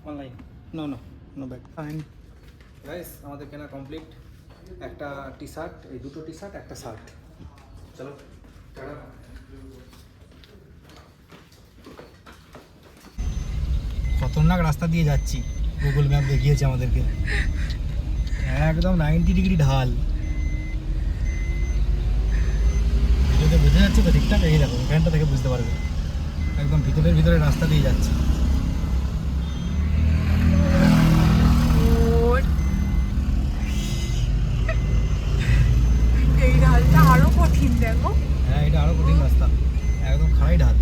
Online no no no bag fine guys, আমাদের কেনা complete. একটা টি শার্ট, এই দুটো টি শার্ট, একটা শার্ট। চলো টাটা। খতরনাক রাস্তা দিয়ে যাচ্ছি, গুগল ম্যাপ দেখিয়েছে আমাদেরকে। একদম 90 ডিগ্রি ঢাল। ভিডিওতে বোঝা যাচ্ছে তো ঠিকঠাক? এই দেখো, এখানটা থেকে বুঝতে পারবে, একদম ভিতরের ভিতরে রাস্তা দিয়ে যাচ্ছে। এই ঢালটা আরো কঠিন, দেখো। হ্যাঁ, এটা আরো কঠিন রাস্তা, একদম খাড়াই ঢাল।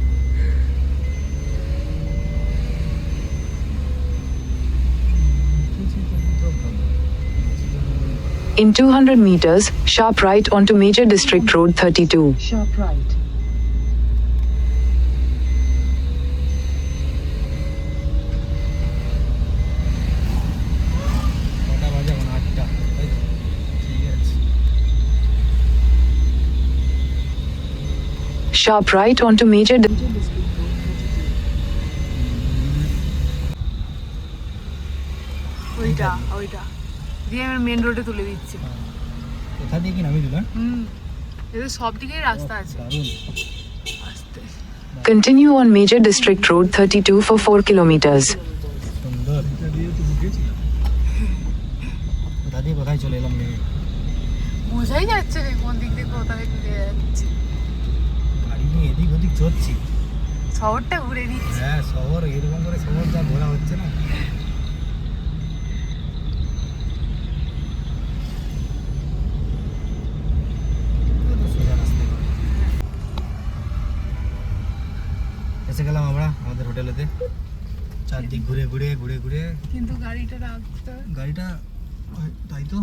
In 200 meters, sharp right onto Major District Road 32. Sharp right. কটা বাজে এখন? 8টা। ঠিক আছে। Sharp right onto Major ওইটা ওইটা দিয়ে আমার মেন রোডে তুলে দিচ্ছে। কোথা দিয়ে কি নামিয়ে দিলাম? এদের সব দিকেই রাস্তা আছে। দারুণ। আস্তে Continue on Major District Road 32 for 4 kilometers. সুন্দর। কোথা দিয়ে কোথায় চলে এলাম নেমে? বোঝাই যাচ্ছে রে কোন দিক দিয়ে কোথায় ঘুরে যাচ্ছে। গাড়ি নিয়ে এদিক ওদিক চড়ছি। শহরটা ঘুরে দিচ্ছে। হ্যাঁ, শহর এরকম করে শহর যা ঘোরা হচ্ছে না। সোজা রাস্তা। এসে গেলাম আমরা আমাদের হোটেলেতে। চারদিক ঘুরে ঘুরে ঘুরে ঘুরে কিন্তু গাড়িটা রাখতে গাড়িটা, তাই তো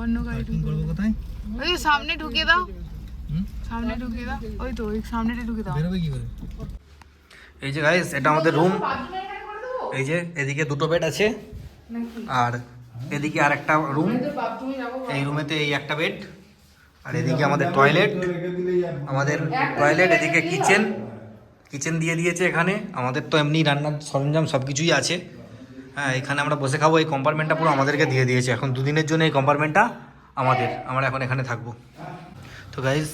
অন্য গাড়ি পার্কিং করবো কোথায়? ওই যে সামনে ঢুকিয়ে দাও, হুম? সামনে ঢুকিয়ে দাও, ওই তো ওই সামনেটা ঢুকিয়ে দাও। বেরোবে কি করে? এই যে গাইস, এটা আমাদের রুম। এই যে এদিকে দুটো বেড আছে, আর এদিকে আর একটা রুম। এই রুমেতে এই একটা বেড, আর এদিকে আমাদের টয়লেট। এদিকে কিচেন দিয়ে দিয়েছে এখানে। আমাদের তো এমনি রান্নার সরঞ্জাম সব কিছুই আছে। হ্যাঁ, এখানে আমরা বসে খাবো। এই কম্পার্টমেন্টটা পুরো আমাদেরকে দিয়ে দিয়েছে। এখন দুদিনের জন্য এই কম্পার্টমেন্টটা আমাদের, আমরা এখন এখানে থাকবো। তো গাইস,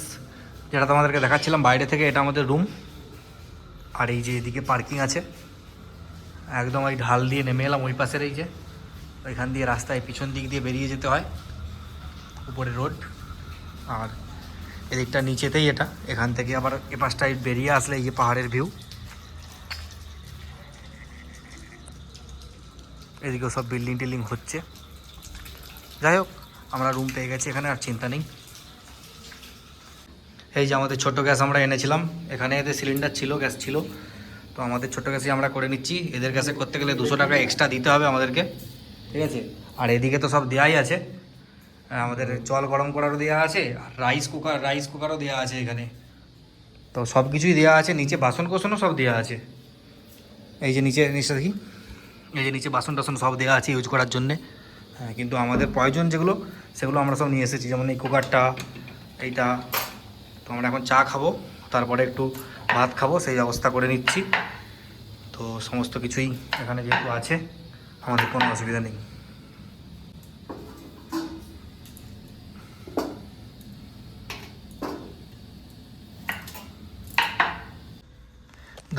যেটা তোমাদেরকে দেখাচ্ছিলাম বাইরে থেকে, এটা আমাদের রুম। আর এই যে এদিকে পার্কিং আছে, একদম ওই ঢাল দিয়ে নেমে এলাম ওই পাশের। এই যে ওইখান দিয়ে রাস্তায় পিছন দিক দিয়ে বেরিয়ে যেতে হয়, উপরে রোড। আর এদিকটা নিচেতেই এটা, এখান থেকে আবার এ পাশটায় বেরিয়ে আসলে এই যে পাহাড়ের ভিউ। এদিকেও সব বিল্ডিং টিল্ডিং হচ্ছে। যাই হোক, আমরা রুম পেয়ে গেছি এখানে, আর চিন্তা নেই। এই যে আমাদের ছোটো গ্যাস আমরা এনেছিলাম, এখানে এদের সিলিন্ডার ছিল, গ্যাস ছিল, তো আমাদের ছোটো গ্যাসই আমরা করে নিচ্ছি। এদের গ্যাসে করতে গেলে 200 টাকা এক্সট্রা দিতে হবে আমাদেরকে, ঠিক আছে? আর এদিকে তো সব দেওয়াই আছে, আমাদের জল গরম করারও দেওয়া আছে, আর রাইস কুকারও দেওয়া আছে এখানে। তো সব কিছুই দেওয়া আছে, নিচে বাসন কোসনও সব দেওয়া আছে। এই যে নিচে দেখি, এই যে নিচে বাসন টাসন সব দেওয়া আছে ইউজ করার জন্যে। হ্যাঁ, কিন্তু আমাদের প্রয়োজন যেগুলো সেগুলো আমরা সব নিয়ে এসেছি, যেমন এই কুকারটা, এইটা। তো আমরা এখন চা খাবো, তারপরে একটু ভাত খাবো, সেই ব্যবস্থা করে নিচ্ছি। তো সমস্ত কিছুই এখানে যেহেতু আছে, আমাদের কোনো অসুবিধা নেই।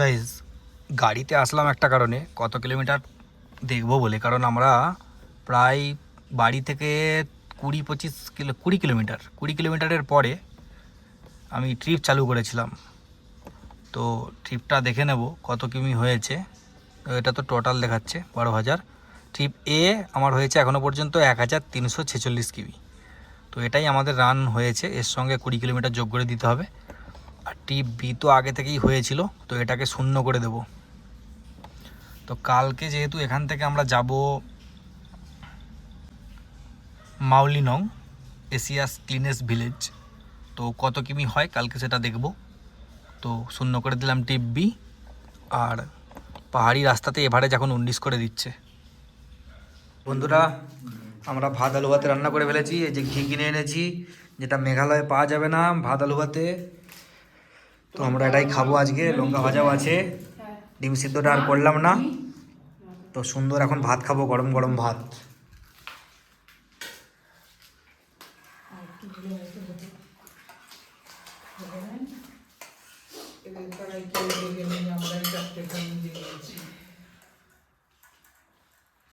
গাইজ, গাড়িতে আসলাম একটা কারণে, কত কিলোমিটার দেখবো বলে। কারণ আমরা প্রায় বাড়ি থেকে 20 কিলোমিটারের পরে আমি ট্রিপ চালু করেছিলাম। তো ট্রিপটা দেখে নেব কত কিমি হয়েছে। এটা তো টোটাল দেখাচ্ছে 12,000। ট্রিপ এ আমার হয়েছে এখনও পর্যন্ত 1346 কিমি। তো এটাই আমাদের রান হয়েছে, এর সঙ্গে 20 কিলোমিটার যোগ করে দিতে হবে। আর ট্রিপ বি তো আগে থেকেই হয়েছিল, তো এটাকে 0 করে দেব। তো কালকে যেহেতু এখান থেকে আমরা যাব মাউলিনং, এশিয়াস ক্লিনেস্ট ভিলেজ, তো কত কিমি হয় কালকে সেটা দেখব। তো 0 করে দিলাম ট্রিপ বি। আর পাহাড়ি রাস্তাতে এভারেজ এখন 19 করে দিচ্ছে। বন্ধুরা, আমরা ভাত আলু ভাতে রান্না করে ফেলেছি। এই যে ঘি কিনে এনেছি, যেটা মেঘালয়ে পাওয়া যাবে না, ভাত আলু ভাতে। তো আমরা এটাই খাবো আজকে। লঙ্কা ভাজাও আছে, ডিম সিদ্ধটা আর করলাম না। তো সুন্দর এখন ভাত খাবো, গরম গরম ভাত। এদের তারাই কেউ দেখে নেই, আমরাই চারটে ফ্যামিলি দিয়েছি।